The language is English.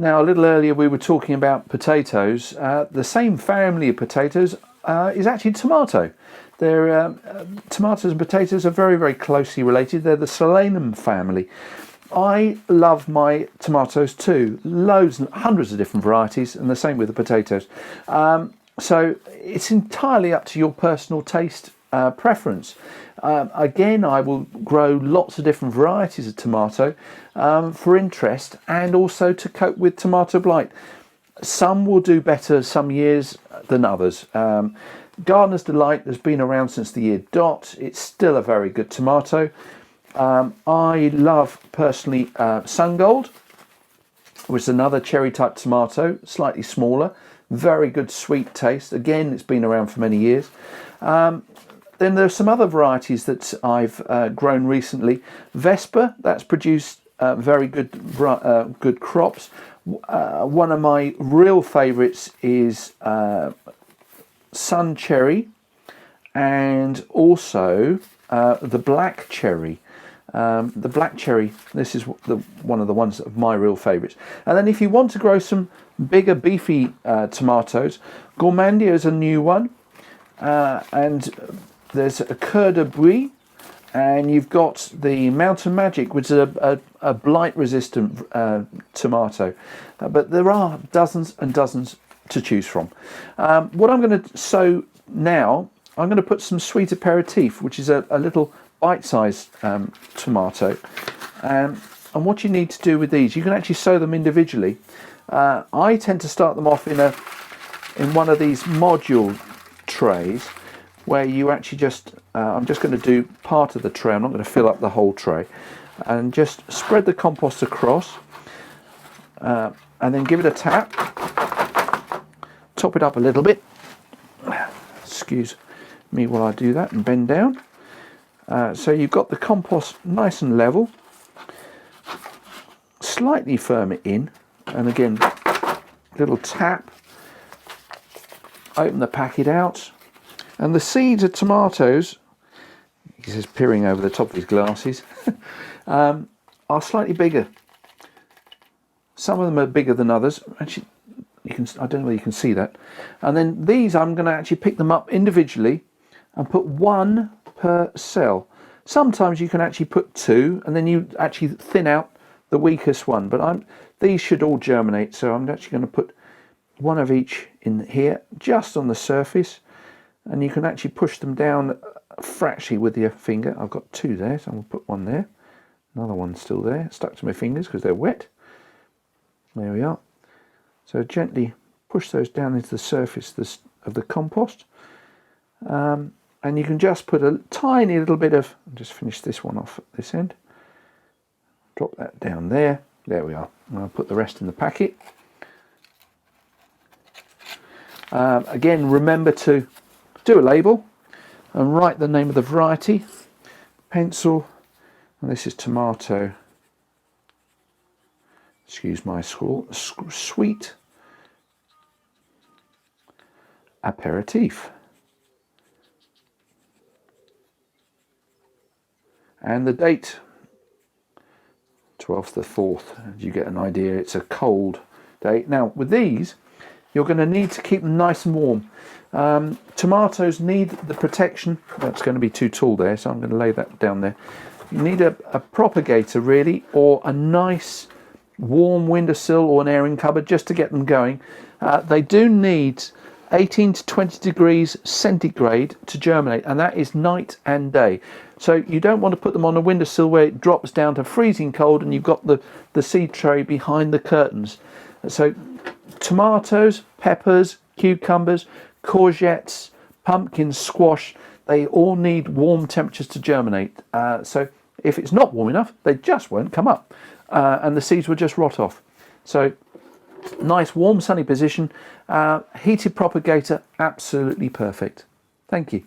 Now, a little earlier we were talking about potatoes. The same family of potatoes is actually tomato. Tomatoes and potatoes are very, very closely related. They're the Solanum family. I love my tomatoes too. Loads and hundreds of different varieties, and the same with the potatoes. So it's entirely up to your personal taste preference. Again, I will grow lots of different varieties of tomato for interest and also to cope with tomato blight. Some will do better some years than others. Gardener's Delight has been around since the year dot. It's still a very good tomato. I love personally Sun Gold, which is another cherry type tomato, slightly smaller, very good sweet taste. Again, it's been around for many years. Then there's some other varieties that I've grown recently. Vespa, that's produced very good crops. One of my real favourites is Sun Cherry, and also the Black Cherry. The Black Cherry, this is one of the ones of my real favourites. And then if you want to grow some bigger beefy tomatoes, Gourmandia is a new one, and there's a Coeur de Brie, and you've got the Mountain Magic, which is a blight resistant tomato. But there are dozens and dozens to choose from. What I'm going to sow now, I'm going to put some Sweet Aperitif, which is a little bite-sized tomato. And what you need to do with these, you can actually sow them individually. I tend to start them off in one of these module trays, where you actually just, I'm just going to do part of the tray, I'm not going to fill up the whole tray, and just spread the compost across, and then give it a tap, top it up a little bit, excuse me while I do that, and bend down. So you've got the compost nice and level, slightly firm it in, and again, little tap, open the packet out. And the seeds of tomatoes, he's just peering over the top of his glasses, are slightly bigger. Some of them are bigger than others. Actually, I don't know whether you can see that. And then these, I'm going to actually pick them up individually and put one per cell. Sometimes you can actually put two, and then you actually thin out the weakest one. But these should all germinate, so I'm actually going to put one of each in here, just on the surface. And you can actually push them down fractionally with your finger. I've got two there, so I'm going to put one there. Another one still there, stuck to my fingers because they're wet. There we are. So gently push those down into the surface of the compost. And you can just put a tiny little bit of, I'll just finish this one off at this end. Drop that down there. There we are. And I'll put the rest in the packet. Again, remember to do a label and write the name of the variety, pencil, and this is tomato, excuse my scrawl, Sweet Aperitif, and the date 12th the 4th. You get an idea, it's a cold date. Now with these, you're going to need to keep them nice and warm. Tomatoes need the protection. That's going to be too tall there, so I'm going to lay that down there. You need a propagator really, or a nice warm windowsill or an airing cupboard just to get them going. They do need 18 to 20 degrees centigrade to germinate, and that is night and day. So you don't want to put them on a windowsill where it drops down to freezing cold and you've got the seed tray behind the curtains. So tomatoes, peppers, cucumbers, courgettes, pumpkins, squash, they all need warm temperatures to germinate. So if it's not warm enough, they just won't come up, and the seeds will just rot off. So nice warm sunny position, heated propagator, absolutely perfect. Thank you.